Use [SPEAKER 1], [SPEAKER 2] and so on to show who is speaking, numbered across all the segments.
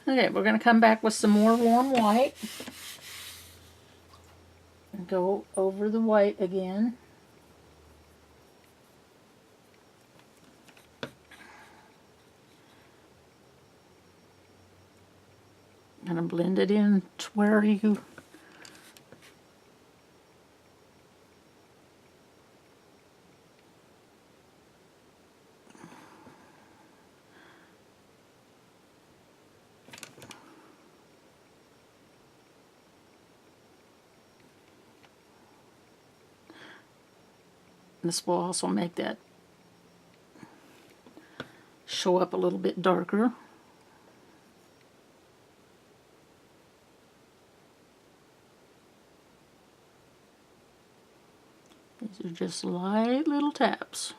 [SPEAKER 1] Okay, we're going to come back with some more warm white. And go over the white again. Kind of blend it in to where you this will also make that show up a little bit darker. These are just light little taps.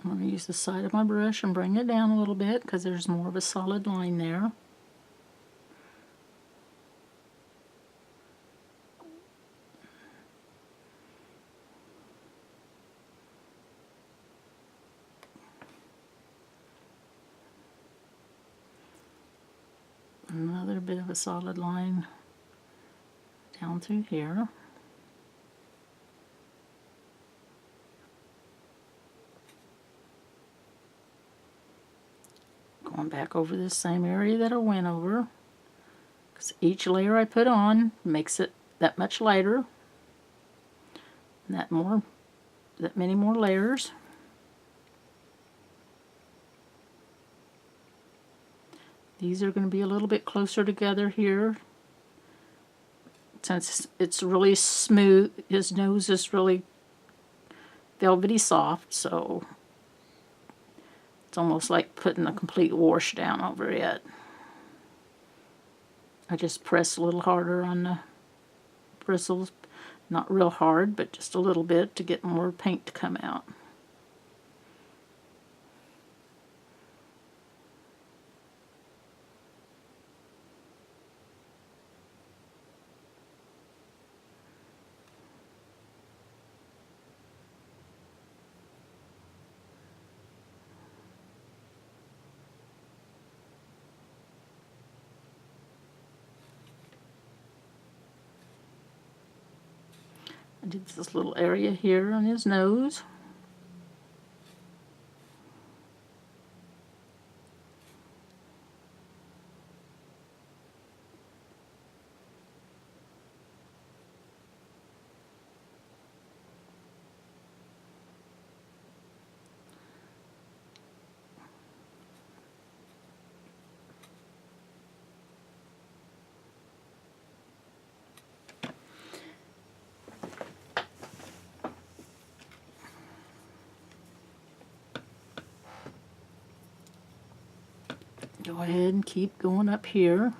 [SPEAKER 1] I'm going to use the side of my brush and bring it down a little bit because there's more of a solid line there. Another bit of a solid line down through here. Going back over this same area that I went over, because each layer I put on makes it that much lighter, and that many more layers. These are going to be a little bit closer together here. Since it's really smooth, his nose is really velvety soft, so it's almost like putting a complete wash down over it. I just press a little harder on the bristles, not real hard, but just a little bit to get more paint to come out. I did this little area here on his nose. Go ahead and keep going up here.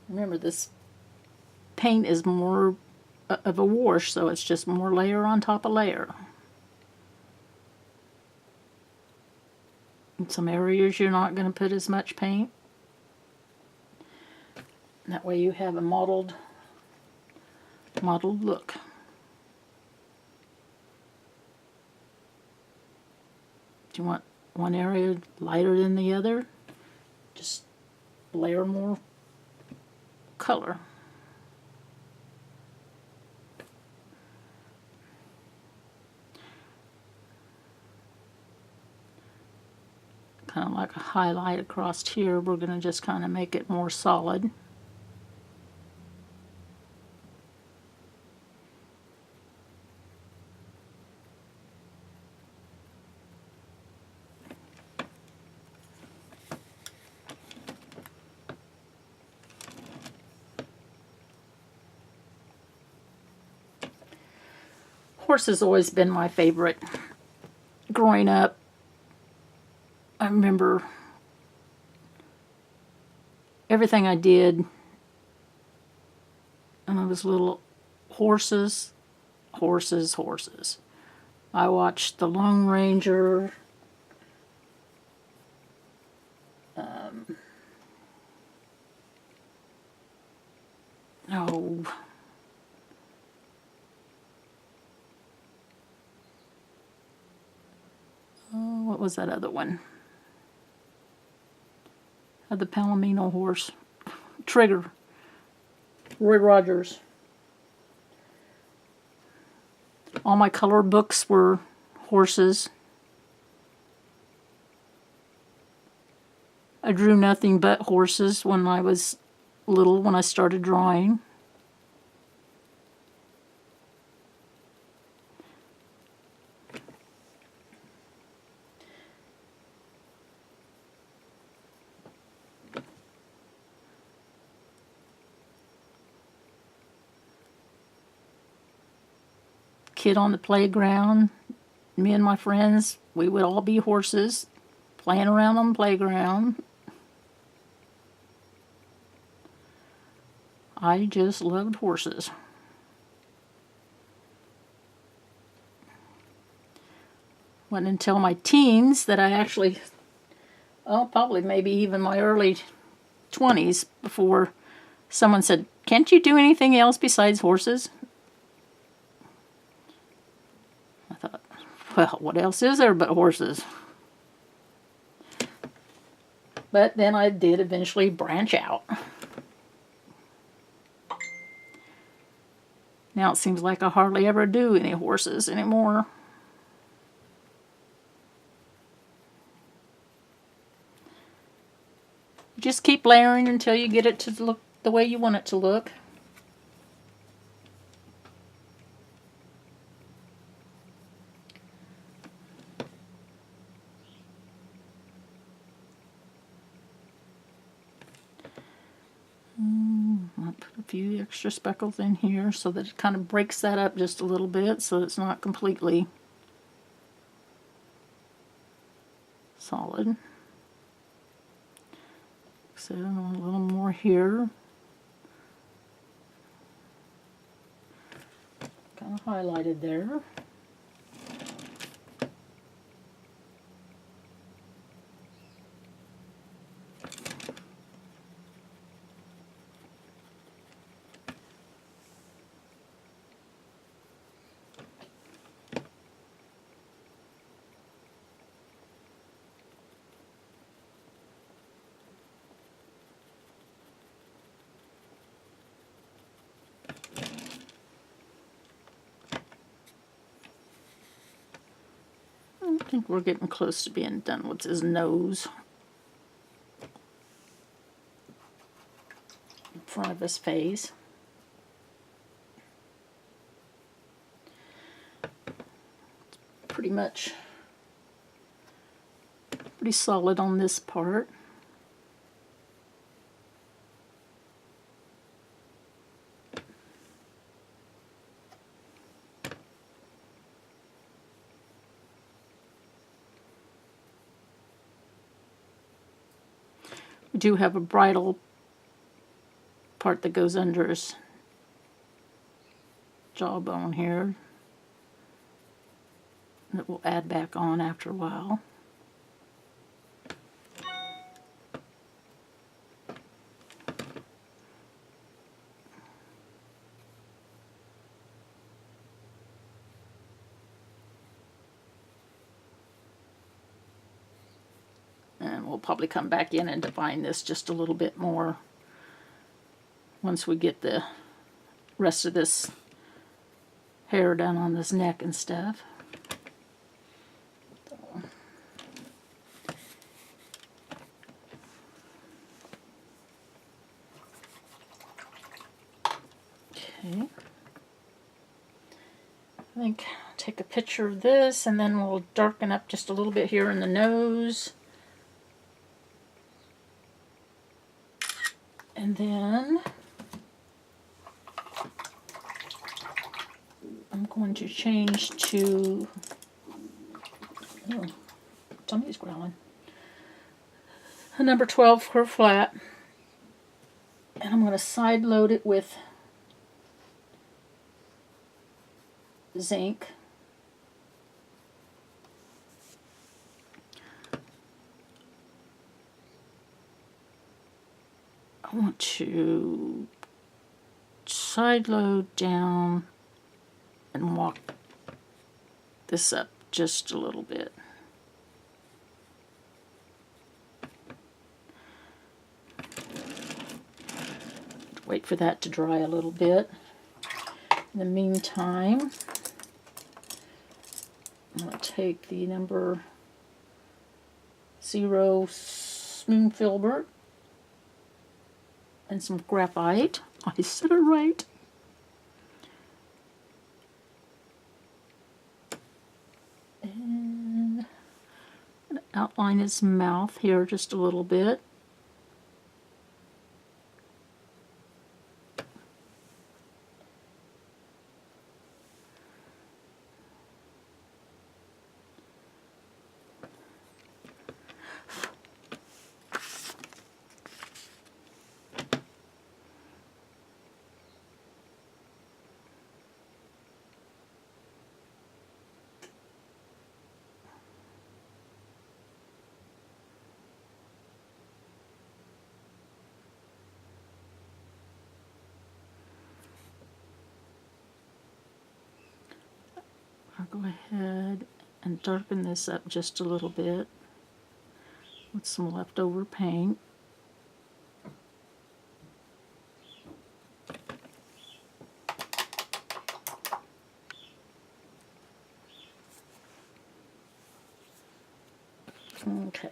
[SPEAKER 1] Remember, this paint is more of a wash, so it's just more layer on top of layer. In some areas you're not going to put as much paint. That way you have a mottled look. If you want one area lighter than the other, just layer more color. Kind of like a highlight across here, we're going to just kind of make it more solid. Horse has always been my favorite. Growing up, I remember everything I did when I was little. Horses, horses, horses. I watched The Lone Ranger, Oh. Oh, what was that other one? Had the Palomino horse. Trigger. Roy Rogers. All my color books were horses. I drew nothing but horses when I was little, when I started drawing. Kid on the playground, me and my friends, we would all be horses, playing around on the playground. I just loved horses. Wasn't until my teens that I actually, oh, probably maybe even my early 20s, before someone said, "Can't you do anything else besides horses?" I thought, well, what else is there but horses? But then I did eventually branch out. Now it seems like I hardly ever do any horses anymore. Just keep layering until you get it to look the way you want it to look. I'll put a few extra speckles in here so that it kind of breaks that up just a little bit, so it's not completely solid. So a little more here. Kind of highlighted there. I think we're getting close to being done with his nose. In front of his face. Pretty much pretty solid on this part. We do have a bridle part that goes under his jawbone here that we'll add back on after a while. And we'll probably come back in and define this just a little bit more once we get the rest of this hair done on this neck and stuff. Okay. I think I'll take a picture of this and then we'll darken up just a little bit here in the nose. And then I'm going to change to, oh, somebody's growling, a number 12 curve flat. And I'm going to side load it with zinc. I want to side load down and walk this up just a little bit. Wait for that to dry a little bit. In the meantime, I'm going to take the number 0 smooth filbert and some graphite. I said it right. And I'm going to outline his mouth here just a little bit. I'll go ahead and darken this up just a little bit with some leftover paint. Okay.